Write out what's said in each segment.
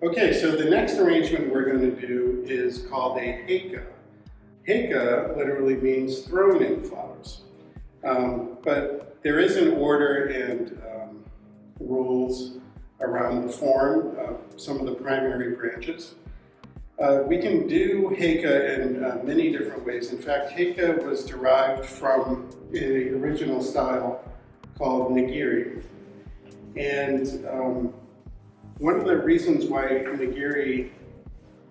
Okay, so the next arrangement we're going to do is called a Heika. Heika literally means thrown in flowers. But there is an order and rules around the form of some of the primary branches. We can do Heika in many different ways. In fact, Heika was derived from the original style called nigiri. And one of the reasons why nigiri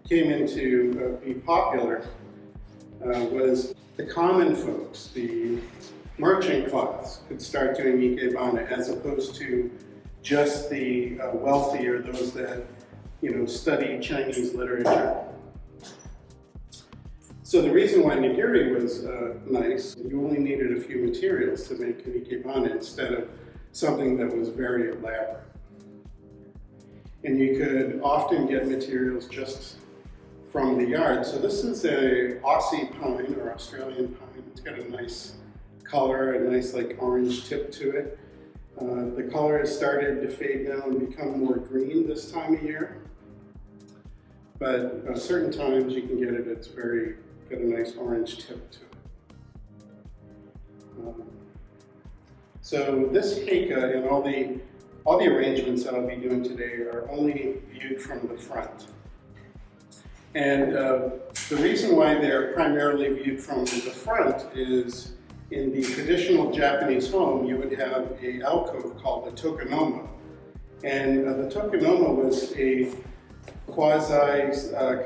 came into be popular was the common folks, the merchant class, could start doing Ikebana as opposed to just the wealthy or those that study Chinese literature. So the reason why nigiri was nice, you only needed a few materials to make an Ikebana instead of something that was very elaborate. And you could often get materials just from the yard. So this is a Aussie pine or Australian pine. It's got a nice color, a nice like orange tip to it. The color has started to fade down and become more green this time of year. But certain times you can get it, it's got a nice orange tip to it. So this Heika and all the arrangements that I'll be doing today are only viewed from the front. And the reason why they're primarily viewed from the front is in the traditional Japanese home, you would have an alcove called the tokonoma. And the tokonoma was a quasi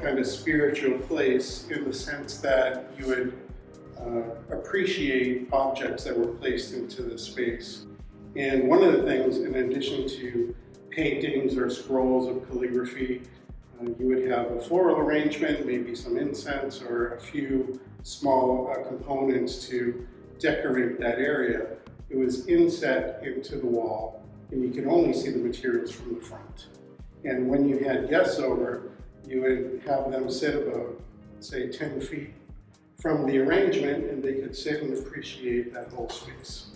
kind of spiritual place in the sense that you would appreciate objects that were placed into the space. And one of the things, in addition to paintings or scrolls of calligraphy, you would have a floral arrangement, maybe some incense or a few small components to decorate that area. It was inset into the wall, and you could only see the materials from the front. And when you had guests over, you would have them sit about, say, 10 feet from the arrangement, and they could sit and appreciate that whole space.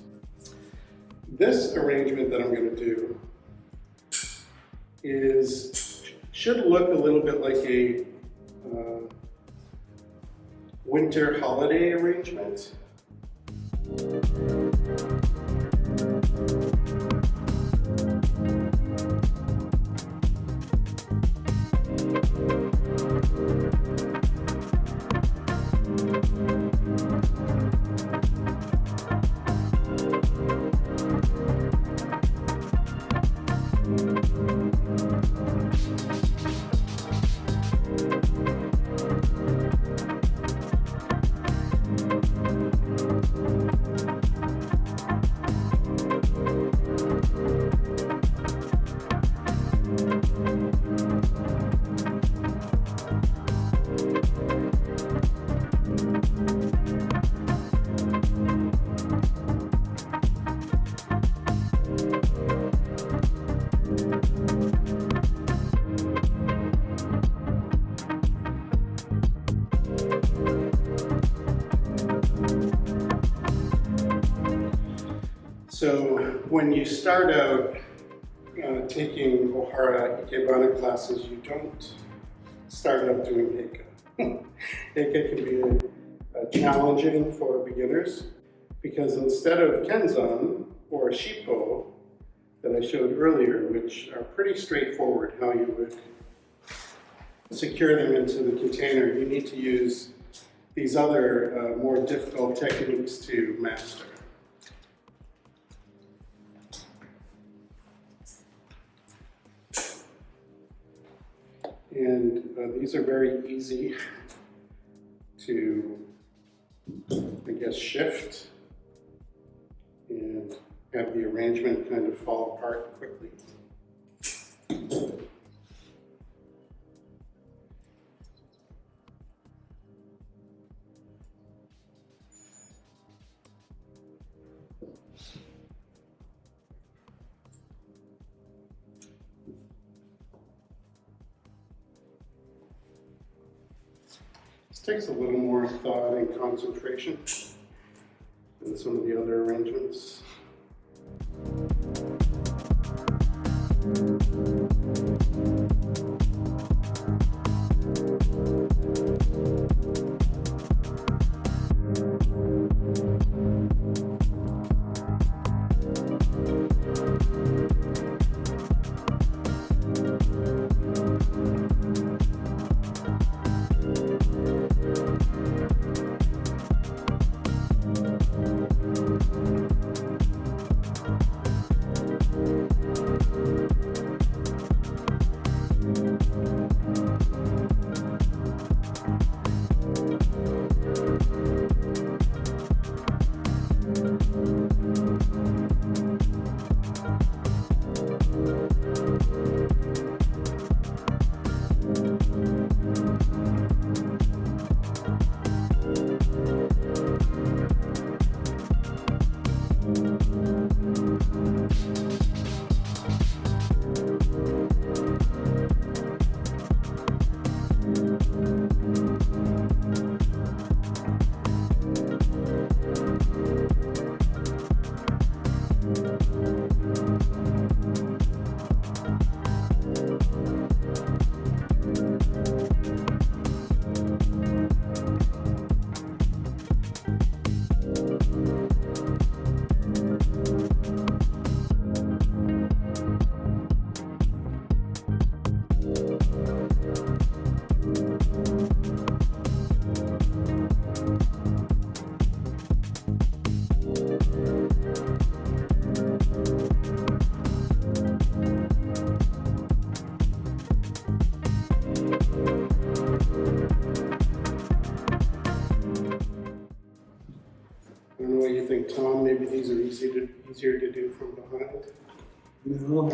This arrangement that I'm going to do should look a little bit like a winter holiday arrangement. So when you start out taking Ohara Ikebana classes, you don't start out doing Heika. Heika can be challenging for beginners because instead of kenzan or shippo that I showed earlier, which are pretty straightforward how you would secure them into the container, you need to use these other more difficult techniques to master. And these are very easy to, I guess, shift and have the arrangement kind of fall apart quickly. Takes a little more thought and concentration than some of the other arrangements. what you think, Tom. Maybe these are easier to do from behind. No.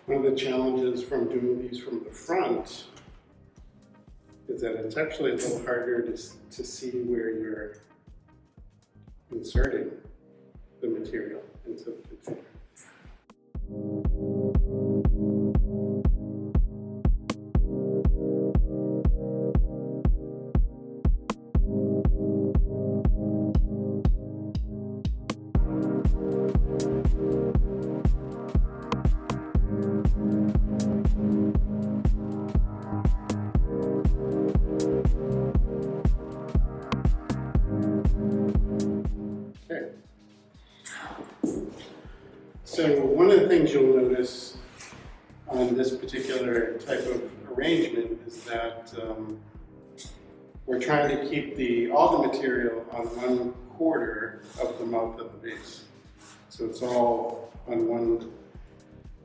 One of the challenges from doing these from the front is that it's actually a little harder to see where you're inserting the material into the container. So one of the things you'll notice on this particular type of arrangement is that we're trying to keep all the material on 1/4 of the mouth of the vase. So it's all on one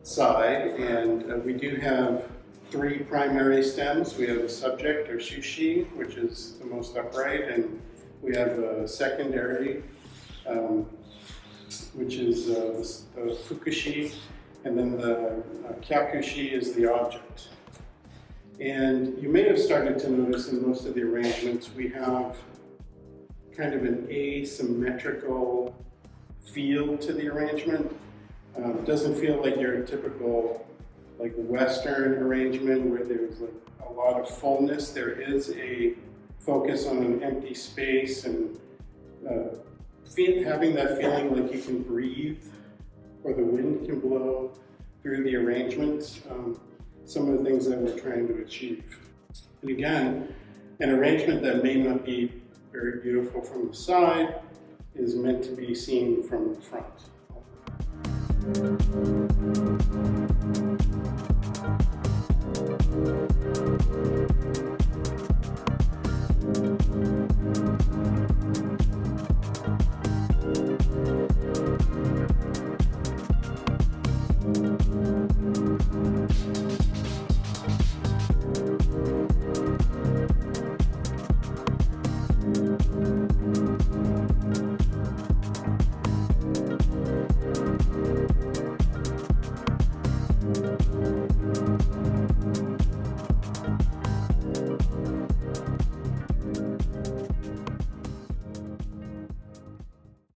side, and we do have 3 primary stems. We have a subject, or shushi, which is the most upright, and we have a secondary, which is the fukushi, and then the kyakushi is the object. And you may have started to notice in most of the arrangements we have kind of an asymmetrical feel to the arrangement. It doesn't feel like your typical like Western arrangement where there's like a lot of fullness. There is a focus on an empty space and having that feeling like you can breathe or the wind can blow through the arrangements. Some of the things that we're trying to achieve. And again, an arrangement that may not be very beautiful from the side is meant to be seen from the front.